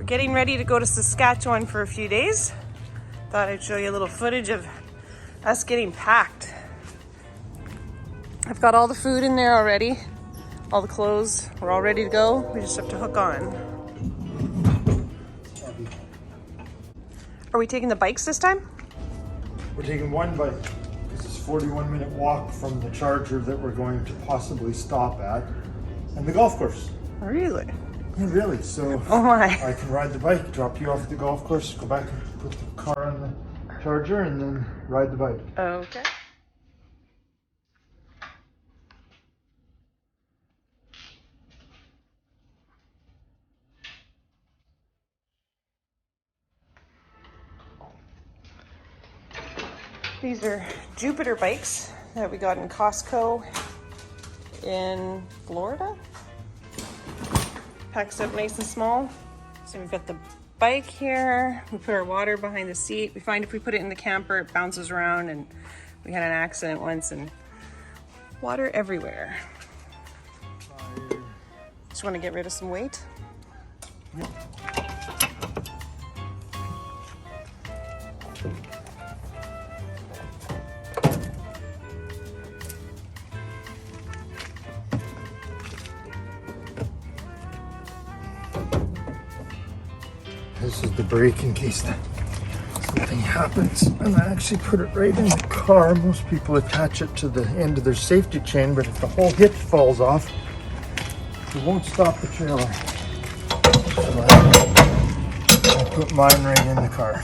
getting ready to go to Saskatchewan for a few days. Thought I'd show you a little footage of us getting packed. I've got all the food in there already. All the clothes, we're all ready to go. We just have to hook on. Are we taking the bikes this time? We're taking one bike because it's a 41-minute walk from the charger that we're going to possibly stop at and the golf course. Really? Yeah, really. So oh my. I can ride the bike, drop you off at the golf course, go back and put the car on the charger and then ride the bike. Okay. These are Jupiter bikes that we got in Costco in Florida. Packs up nice and small. So we've got the bike here. We put our water behind the seat. We find if we put it in the camper, it bounces around, and we had an accident once and water everywhere. Just want to get rid of some weight. Yep. This is the brake in case something happens. And I actually put it right in the car. Most people attach it to the end of their safety chain, but if the whole hitch falls off, it won't stop the trailer. So I put mine right in the car.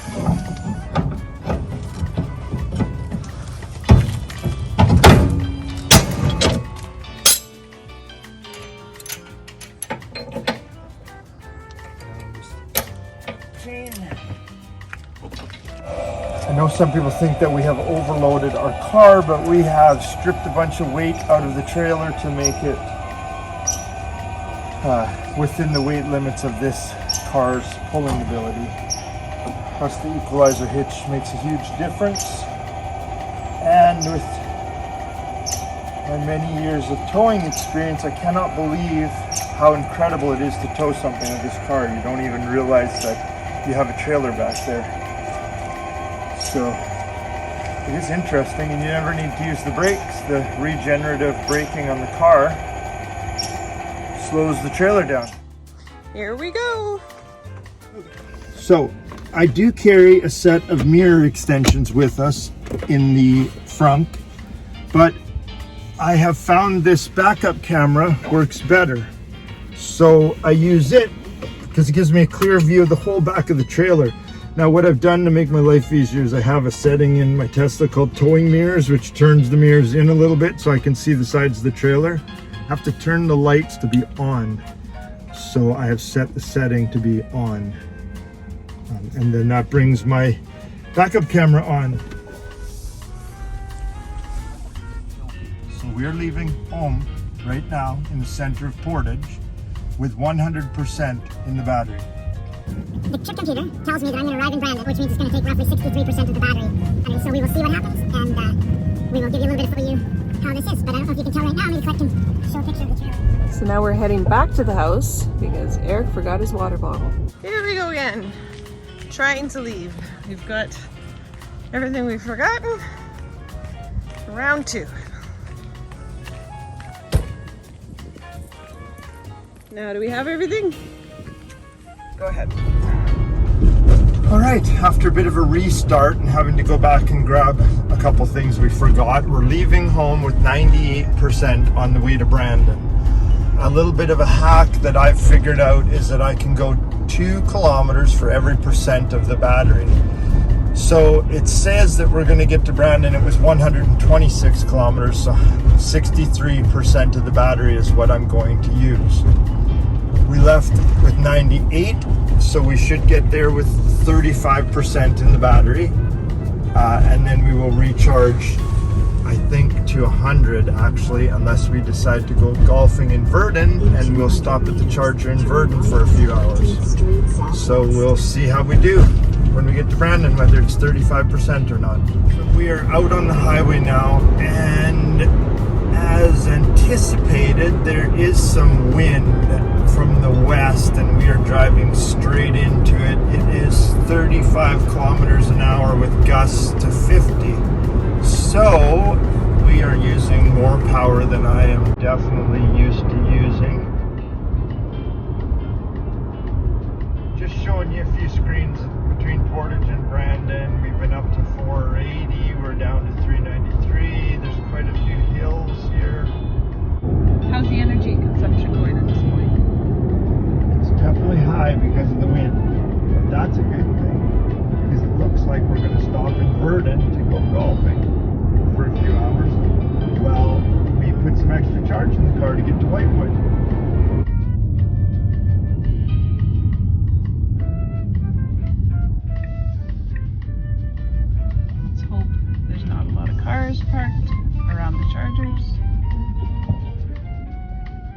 I know some people think that we have overloaded our car, but we have stripped a bunch of weight out of the trailer to make it within the weight limits of this car's pulling ability. Plus the equalizer hitch makes a huge difference. And with my many years of towing experience, I cannot believe how incredible it is to tow something like this car. You don't even realize that you have a trailer back there. So it is interesting, and you never need to use the brakes. The regenerative braking on the car slows the trailer down. Here we go. So I do carry a set of mirror extensions with us in the front, but I have found this backup camera works better. So I use it because it gives me a clear view of the whole back of the trailer. Now what I've done to make my life easier is I have a setting in my Tesla called towing mirrors, which turns the mirrors in a little bit so I can see the sides of the trailer. I have to turn the lights to be on. So I have set the setting to be on. And then that brings my backup camera on. So we're leaving home right now in the center of Portage with 100% in the battery. The trip computer tells me that I'm going to arrive in Brandon, which means it's going to take roughly 63% of the battery. And so we will see what happens, and we will give you a little bit for you how this is. But I don't know if you can tell right now. I'm going to collect and show a picture of the trailer. So now we're heading back to the house because Eric forgot his water bottle. Here we go again, trying to leave. We've got everything we've forgotten. Round two. Now, do we have everything? Go ahead. All right, after a bit of a restart and having to go back and grab a couple things we forgot, we're leaving home with 98% on the way to Brandon. A little bit of a hack that I've figured out is that I can go 2 kilometers for every percent of the battery. So it says that we're going to get to Brandon. It was 126 kilometers, so 63% of the battery is what I'm going to use. We left with 98, so we should get there with 35% in the battery, and then we will recharge, I think, to 100 actually, unless we decide to go golfing in Verdun, and we'll stop at the charger in Verdun for a few hours. So we'll see how we do when we get to Brandon, whether it's 35% or not. We are out on the highway now, and as anticipated, there is some wind from the west, and we are driving straight into 45 kilometers an hour with gusts to 50. So we are using more power than I am definitely used to using. Just showing you a few screens between Portage and Brandon. We've been up to 480, we're down to 393. There's quite a few hills here. How's the energy consumption going at this point? It's definitely high because of the wind, but that's a good thing because it looks like we're going to stop in Verdun to go golfing for a few hours. Well, we put some extra charge in the car to get to Whitewood. Let's hope there's not a lot of cars parked around the chargers.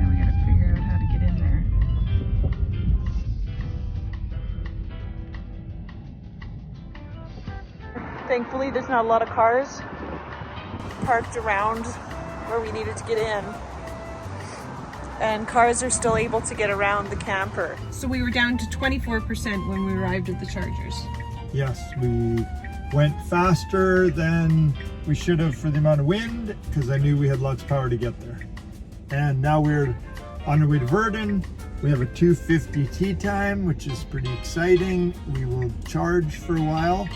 And we gotta figure out how to get in there. Thankfully, there's not a lot of cars parked around where we needed to get in. And cars are still able to get around the camper. So we were down to 24% when we arrived at the chargers. Yes, we went faster than we should have for the amount of wind because I knew we had lots of power to get there. And now we're on our way to Verdun. We have a 2:50 tea time, which is pretty exciting. We will charge for a while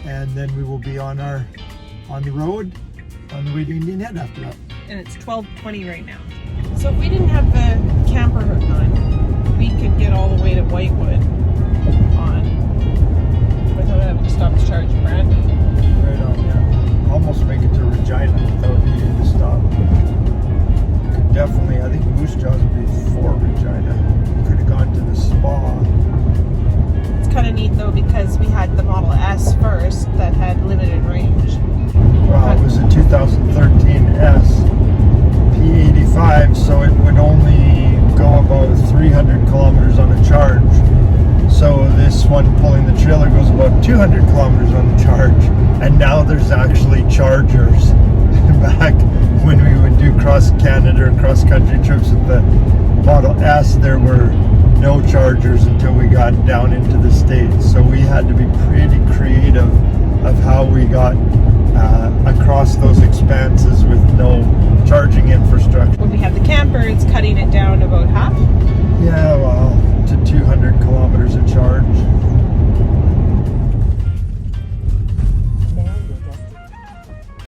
and then we will be on the road on the way to Indian Head after that. And it's 12:20 right now. So if we didn't have the camper hook on, we could get all the way to Whitewood on without having to stop to charge Brandon. Right on, yeah. Almost make it to Regina without needing to stop. Could definitely, I think Moose Jaws would be for Regina. Could have gone to the spa. It's kind of neat though because we had the Model S first that had limited range. Well, it was a 2013 S P85, so it would only go about 300 kilometers on a charge. So this one pulling the trailer goes about 200 kilometers on the charge. And now there's actually chargers. Back when we would do cross Canada or cross country trips with the Model S, there were no chargers until we got down into the States. So we had to be pretty creative of how we got across those expanses with no charging infrastructure. When we have the camper, it's cutting it down about half. Yeah, well, to 200 kilometers a charge.